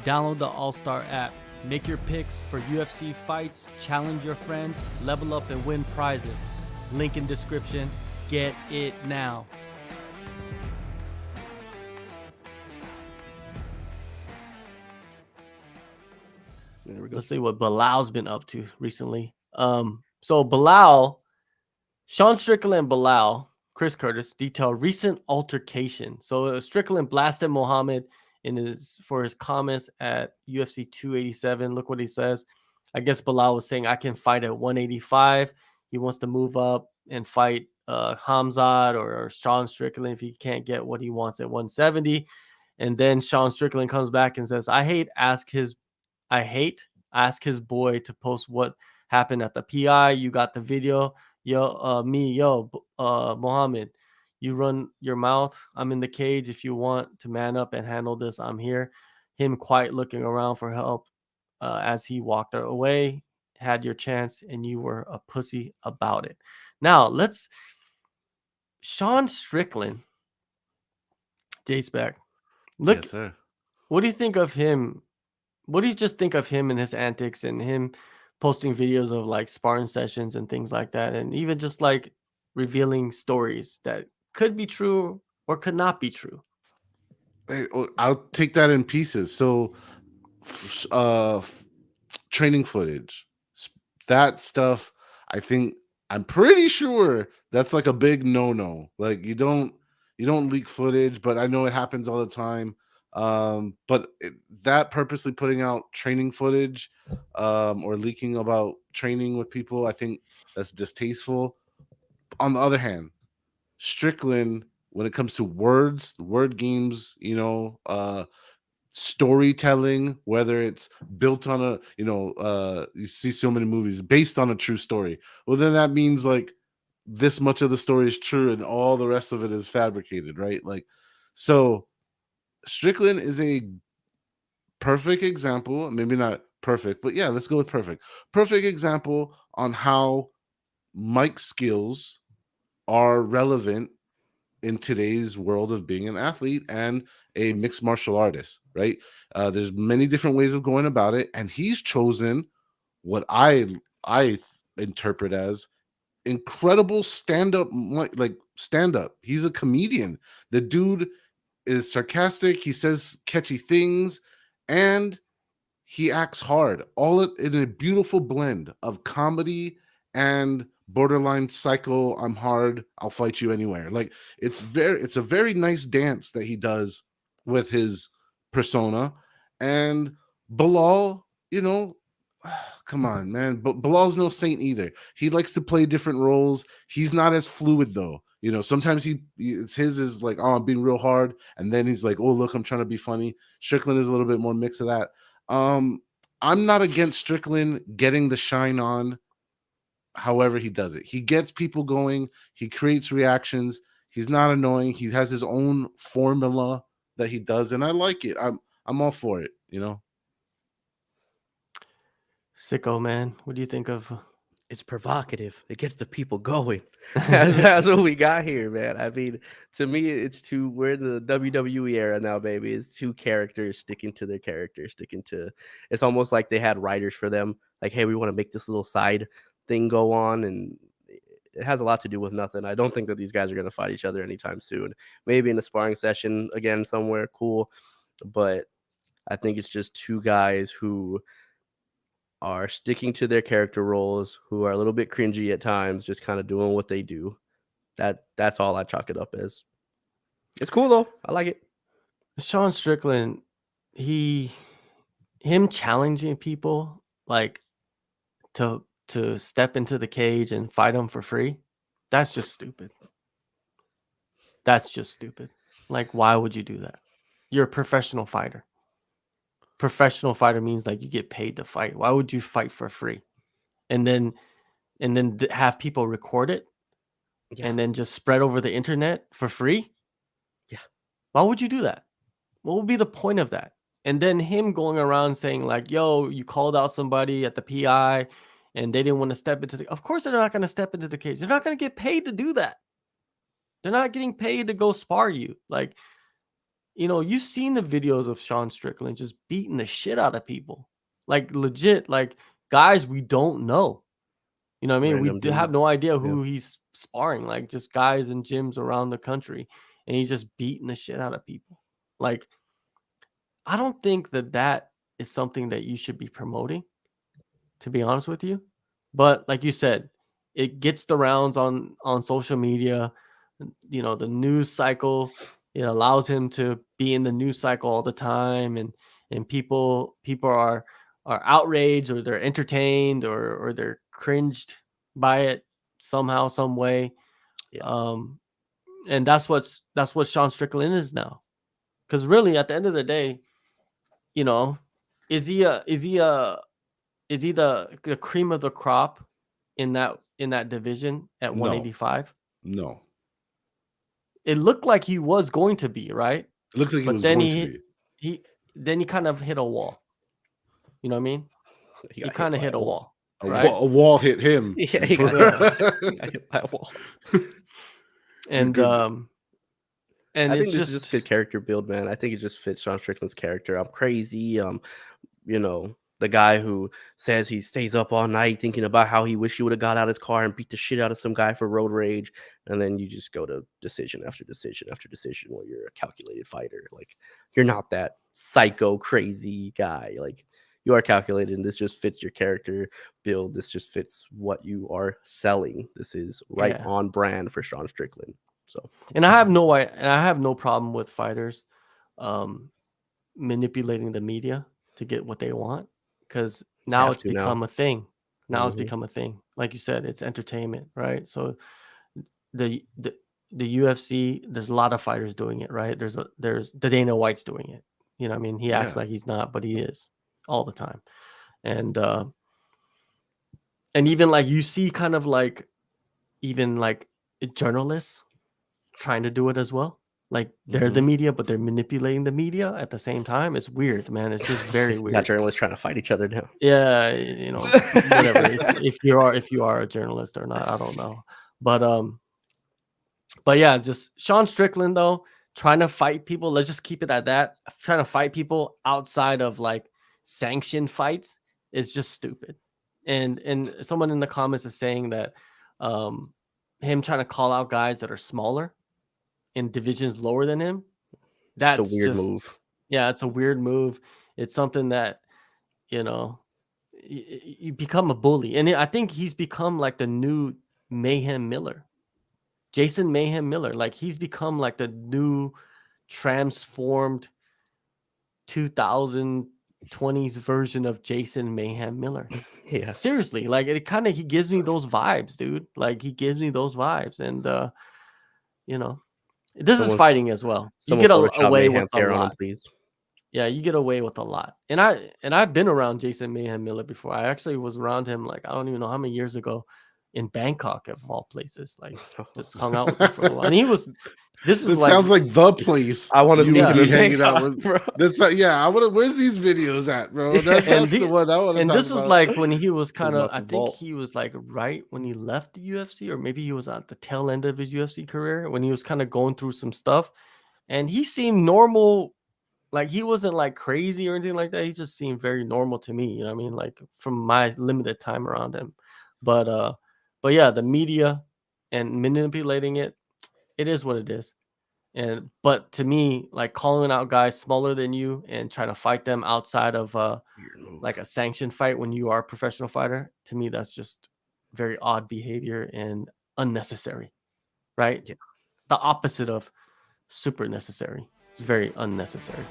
Download the AllStar app. Make your picks for UFC fights, challenge your friends, level up and win prizes. Link in description. Get it now. There we go. Let's see what Belal's been up to recently. So Belal, Sean Strickland and Belal, Chris Curtis detailed recent altercation. So Strickland blasted Muhammad for his comments at UFC 287. Look what he says. I guess Belal was saying I can fight at 185. He wants to move up and fight Hamzat or Sean Strickland if he can't get what he wants at 170. And then Sean Strickland comes back and says, I hate ask his boy to post what happened at the PI. You got the video. Muhammad, you run your mouth. I'm in the cage. If you want to man up and handle this, I'm here. Him quiet looking around for help as he walked away. Had your chance and you were a pussy about it. Now Sean Strickland, J-Spec. Look, yes, sir. What do you think of him? What do you just think of him and his antics and him posting videos of like sparring sessions and things like that, and even just like revealing stories that could be true or could not be true? I'll take that in pieces. So, training footage, that stuff, I'm pretty sure that's like a big no. Like you don't leak footage, but I know it happens all the time. But that purposely putting out training footage or leaking about training with people, I think that's distasteful. On the other hand, Strickland, when it comes to word games, storytelling, whether it's built on you see so many movies based on a true story, well, then that means like this much of the story is true and all the rest of it is fabricated, right? Like, so Strickland is a perfect example, maybe not perfect, but yeah, let's go with perfect example on how mic skills are relevant in today's world of being an athlete and a mixed martial artist, right? There's many different ways of going about it, and he's chosen what I interpret as incredible stand-up. He's a comedian. The dude is sarcastic, he says catchy things, and he acts hard, all in a beautiful blend of comedy and borderline psycho. I'm hard, I'll fight you anywhere. Like it's a very nice dance that he does with his persona. And Bilal, come on, man. But Bilal's no saint either. He likes to play different roles. He's not as fluid though. Sometimes his is like, oh, I'm being real hard, and then he's like, oh, look, I'm trying to be funny. Strickland is a little bit more mix of that. I'm not against Strickland getting the shine on. However, he does it. He gets people going. He creates reactions. He's not annoying. He has his own formula that he does, and I like it. I'm all for it. Sicko, man. What do you think of? It's provocative. It gets the people going. That's what we got here, man. I mean, to me, we're in the WWE era now, baby. It's two characters sticking to their characters, it's almost like they had writers for them. Like, hey, we want to make this little side thing go on, and it has a lot to do with nothing. I don't think that these guys are going to fight each other anytime soon. Maybe in a sparring session again somewhere, cool. But I think it's just two guys who are sticking to their character roles, who are a little bit cringy at times, just kind of doing what they do. That's all I chalk it up as. It's cool though. I like it. Sean Strickland, him challenging people like to step into the cage and fight them for free. That's just stupid. Like, why would you do that? You're a professional fighter. Professional fighter means like you get paid to fight. Why would you fight for free? And then have people record it and then just spread over the internet for free? Yeah. Why would you do that? What would be the point of that? And then him going around saying like, yo, you called out somebody at the PI and they didn't want to step into of course they're not going to step into the cage. They're not going to get paid to do that. They're not getting paid to go spar you. Like, you've seen the videos of Sean Strickland just beating the shit out of people, like legit, like guys we don't know. You know what I mean? We Random have dude. no idea Yeah. who he's sparring, like just guys in gyms around the country, and he's just beating the shit out of people. Like, I don't think that is something that you should be promoting, to be honest with you. But like you said, it gets the rounds on social media. The news cycle, it allows him to be in the news cycle all the time, and people are outraged, or they're entertained, or they're cringed by it somehow, some way. Yeah. And that's what Sean Strickland is now. Because really, at the end of the day, you know, is he the cream of the crop in that division at No. 185? No. It looked like he was going to be, right? It looks like he But was then going to be. he kind of hit a wall. You know what I mean? He kind of hit a wall, right? A wall hit him. Yeah, he got hit by a wall. And I think it's this is just good character build, man. I think it just fits Sean Strickland's character. I'm crazy. The guy who says he stays up all night thinking about how he wish he would have got out of his car and beat the shit out of some guy for road rage. And then you just go to decision after decision after decision where you're a calculated fighter. Like, you're not that psycho crazy guy. Like, you are calculated, and this just fits your character build. This just fits what you are selling. This is right on brand for Sean Strickland. So, and I have no problem with fighters manipulating the media to get what they want, because now it's become a thing. Now it's become a thing. Like you said, it's entertainment, right? So the UFC, there's a lot of fighters doing it, right? There's the Dana White's doing it. You know what I mean? He acts like he's not, but he is all the time. And even like you see kind of like even like journalists trying to do it as well. Like they're the media, but they're manipulating the media at the same time. It's weird, man. It's just very weird. Not journalists trying to fight each other now. Yeah, whatever. if you are a journalist or not, I don't know. But yeah, just Sean Strickland though, trying to fight people. Let's just keep it at that. Trying to fight people outside of like sanctioned fights is just stupid. And someone in the comments is saying that him trying to call out guys that are smaller in divisions lower than him, that's a weird move. Yeah, it's a weird move. It's something that you become a bully, and I think he's become like the new Mayhem Miller, Jason Mayhem Miller. Like he's become like the new transformed 2020s version of Jason Mayhem Miller. Yeah, seriously, like he gives me those vibes, dude. Like he gives me those vibes, and this is fighting as well. You get away with a lot. Please. Yeah, you get away with a lot. And I've been around Jason Mayhem Miller before. I actually was around him like I don't even know how many years ago in Bangkok, of all places. Like just hung out with him for a while. And he was sounds like the place I want to see him hanging out with, bro. That's like, I want to. Where's these videos at, bro? That's the one I want to. And talk this was about. like when he was kind of, I think he was like right when he left the UFC, or maybe he was at the tail end of his UFC career when he was kind of going through some stuff, and he seemed normal. Like he wasn't like crazy or anything like that. He just seemed very normal to me. You know what I mean? Like from my limited time around him. But yeah, the media and manipulating it is what it is. But to me, like calling out guys smaller than you and trying to fight them outside of like a sanctioned fight when you are a professional fighter, to me that's just very odd behavior and unnecessary, right? Yeah. The opposite of super necessary. It's very unnecessary.